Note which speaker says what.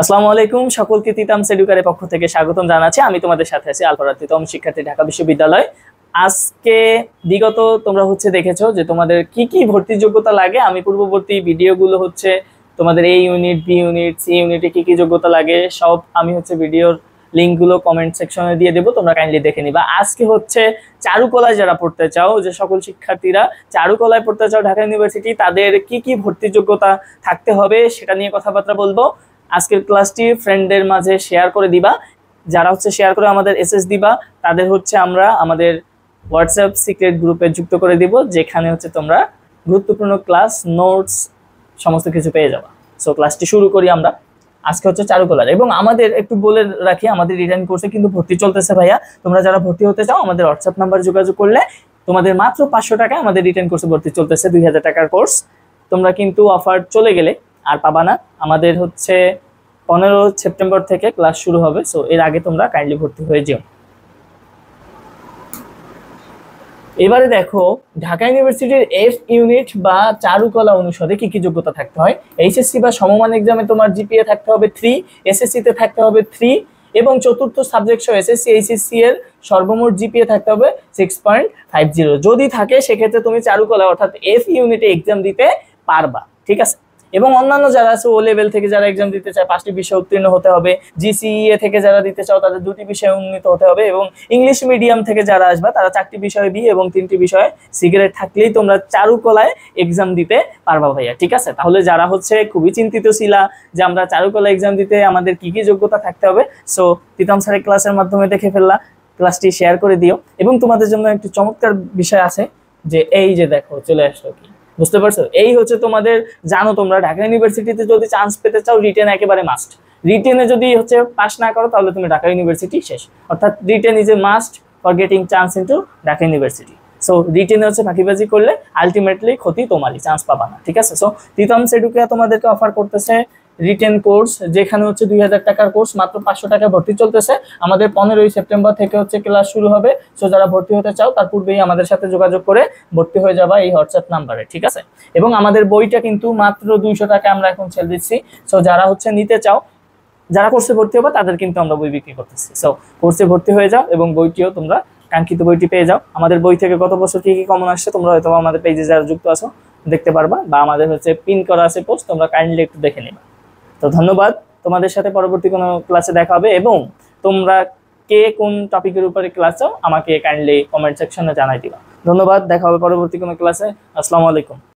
Speaker 1: আসসালামু আলাইকুম, সকলকে তিতামস এডুকারের পক্ষ থেকে স্বাগতম জানাচ্ছি। আমি তোমাদের সাথে আছি আলফারাত তিতাম শিক্ষার্থী, ঢাকা বিশ্ববিদ্যালয়। আজকে বিগত তোমরা দেখেছো যে তোমাদের কি কি ভর্তি যোগ্যতা লাগে। আমি পূর্ববর্তী ভিডিওগুলো তোমাদের এই ইউনিট, বি ইউনিট, সি ইউনিটে কি কি যোগ্যতা লাগে সব আমি ভিডিওর লিঙ্কগুলো কমেন্ট সেকশনে দিয়ে দেবো, তোমরা কাইন্ডলি দেখে নিবা। আজকে চারুকলায় যারা পড়তে চাও, যে সকল শিক্ষার্থীরা চারুকলায় পড়তে চাও ঢাকা ইউনিভার্সিটি, তাদের কি কি ভর্তি যোগ্যতা থাকতে হবে সেটা নিয়ে কথাবার্তা বলবো। আজকের ক্লাসটি ফ্রেন্ডদের মাঝে শেয়ার করে দিবা। যারা শেয়ার করে আমাদের এসএস দিবা, তাদের আমরা আমাদের হোয়াটসঅ্যাপ সিক্রেট গ্রুপে যুক্ত করে দিব, যেখানে তোমরা গুরুত্বপূর্ণ ক্লাস, নোটস সমস্ত কিছু পেয়ে যাবা। সো ক্লাসটি শুরু করি আমরা। আজকে চারুকলার, এবং আমাদের একটু বলে রাখি, আমাদের রিটার্ন কোর্সে কিন্তু ভর্তি চলতেছে ভাইয়া। তোমরা যারা ভর্তি হতে চাও আমাদের হোয়াটসঅ্যাপ নাম্বার যোগাযোগ করলে তোমাদের মাত্র 500 টাকায় আমাদের রিটার্ন কোর্সে ভর্তি চলতেছে। 2000 টাকার কোর্স, তোমরা কিন্তু অফার চলে গেলে আর পাবা না। আমাদের 15 সেপ্টেম্বর থেকে ক্লাস শুরু হবে। সো এর আগে তোমরা কাইন্ডলি ভর্তি হয়ে যেও। এবারে দেখো, ঢাকা ইউনিভার্সিটির এফ ইউনিট বা চারুকলা অনুষদে কি কি যোগ্যতা থাকতে হয়। এইচএসসি বা সমমান এক্সামে তোমার জিপিএ থাকতে হবে 3, এসএসসি তে থাকতে হবে 3, এবং চতুর্থ সাবজেক্ট সহ এসএসসি এইচএসসি এর সর্বমোট জিপিএ থাকতে হবে 6.50। যদি থাকে সেক্ষেত্রে তুমি চারুকলা অর্থাৎ এফ ইউনিটে এক্সাম দিতে পারবা, ঠিক আছে। এবং অন্যান্য যারা আছে ও লেভেল থেকে যারা এক্সাম দিতে চায় 5টি বিষয়ে উত্তীর্ণ হতে হবে। জিসিএ থেকে যারা দিতে চাও তাদের 2টি বিষয়ে উন্নীত হতে হবে। এবং ইংলিশ মিডিয়াম থেকে যারা আসবে তারা 4টি বিষয়ে বি এবং 3টি বিষয়ে সিগারেট থাকলেই তোমরা চারুকলায় এক্সাম দিতে পারবা ভাইয়া, ঠিক আছে। তাহলে যারা খুবই চিন্তিত ছিলা যে আমরা চারুকলা এক্সাম দিতে আমাদের কি কি যোগ্যতা থাকতে হবে, সো তিতাম স্যারের ক্লাসের মাধ্যমে দেখে ফেললা। ক্লাসটি শেয়ার করে দিও। এবং তোমাদের জন্য একটি চমৎকার বিষয় আছে, যে এই যে দেখো চলে আসলো, কি বুঝতে পারছো? এই তোমাদের জানো, তোমরা ঢাকা ইউনিভার্সিটিতে যদি চান্স পেতে চাও রিটেন একেবারে মাস্ট। রিটেনে যদি পাস না করো তাহলে তুমি ঢাকা ইউনিভার্সিটি শেষ। অর্থাৎ written is a must for getting chance into Dhaka university. So রিটেনে ফাঁকিবাজি করলে আলটিমেটলি ক্ষতি তোমারই, চান্স পাবা না, ঠিক আছে। সো তিতামস এডুকেয়া তোমাদেরকে অফার করতেছে রিটেন কোর্স, যেখানে 2000 টাকার কোর্স মাত্র 500 টাকায় ভর্তি চলতেছে। আমাদের 15 সেপ্টেম্বর থেকে ক্লাস শুরু হবে। সো যারা ভর্তি হতে চাও তার পূর্বেই আমাদের সাথে যোগাযোগ করে ভর্তি হয়ে যাবা এই হোয়াটসঅ্যাপ নাম্বারে, ঠিক আছে। এবং আমাদের বইটা কিন্তু মাত্র 200 টাকা আমরা এখন সেল দিচ্ছি। সো যারা নিতে চাও, যারা কোর্সে ভর্তি হবে তাদের কিন্তু আমরা বই বিক্রি করতেছি। সো কোর্সে ভর্তি হয়ে যাও এবং বইটিও তোমরা কাঙ্ক্ষিত বইটি পেয়ে যাও। আমাদের বই থেকে গত বছর কি কি কমন আসছে তোমরা হয়তো আমাদের পেজে যারা যুক্ত আছো দেখতে পারবা, বা আমাদের পিন করা আছে পোস্ট, তোমরা কাইন্ডলি একটু দেখে নিবা। তো ধন্যবাদ, তোমাদের সাথে পরবর্তী কোনো ক্লাসে দেখা হবে। এবং তোমরা কে কোন টপিকের উপরে ক্লাস চাও আমাকে কাইন্ডলি কমেন্ট সেকশনে জানাই দিবা। ধন্যবাদ, দেখা হবে পরবর্তী কোনো ক্লাসে। আসসালামু আলাইকুম।